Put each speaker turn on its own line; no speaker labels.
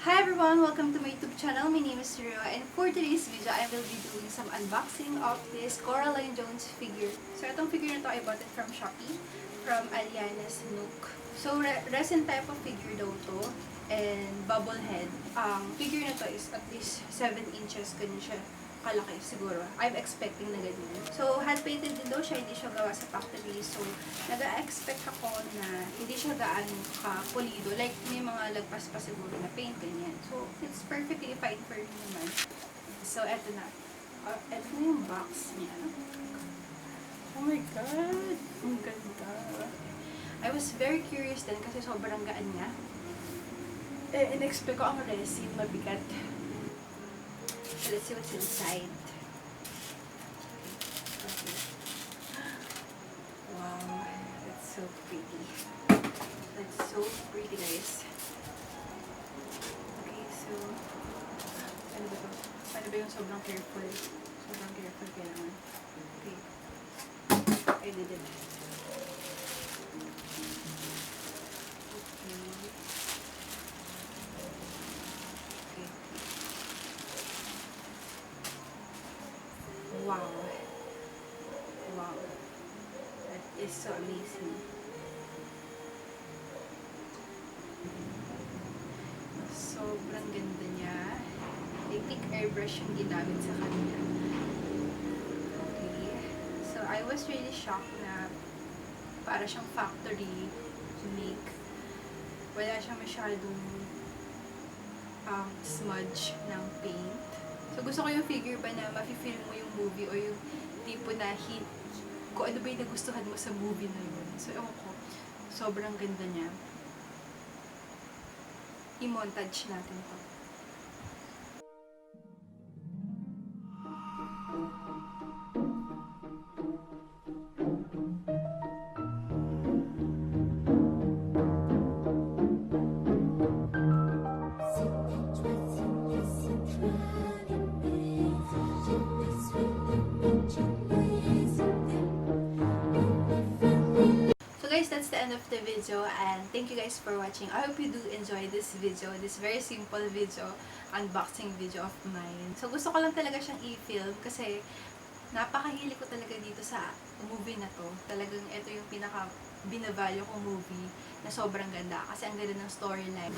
Hi everyone! Welcome to my YouTube channel. My name is Rio, and for today's video, I will be doing some unboxing of this Coraline Jones figure. So itong figure na to, I bought it from Shopee, from Aliana's Nook. So resin type of figure daw to, and bubble head. Figure na to is at least 7 inches, ganun siya kalaki siguro. I'm expecting na ganyan. So, hand-painted din daw siya, hindi siya gawa sa factory. So, nag-expect ako na hindi siya gaano ka-pulido. Like, may mga lagpas pa siguro na paint, ganyan. So, it's perfectly fine for me naman. So, eto na. Eto na yung box niya. Oh my God! Ang ganda. I was very curious din kasi sobrang gaan niya. In-expect ko ang resin, mabigat. So let's see what's inside. Okay. Wow, that's so pretty. That's so pretty, guys. Okay, so ano ba to? Paano ba yung sobrang careful? Sobrang careful kailangan. Okay. I did it. Wow. Wow. That is so amazing. Sobrang ganda niya. I think airbrush yung ginamit sa kanya. Okay. So, I was really shocked na para siyang factory make. Wala siyang masyadong smudge ng paint. So, gusto ko yung figure ba na mafe-feel mo yung movie o yung tipo na hint kung ano ba yung nagustuhan mo sa movie na yun. So, ewan ko, sobrang ganda niya. I-montage natin to. Guys, that's the end of the video, and thank you guys for watching. I hope you do enjoy this video, this very simple video, unboxing video of mine. So gusto ko lang talaga siyang i-film kasi napakahilig ko talaga dito sa movie na to. Talagang ito yung pinaka binavalue kong movie na sobrang ganda kasi ang ganda ng storyline.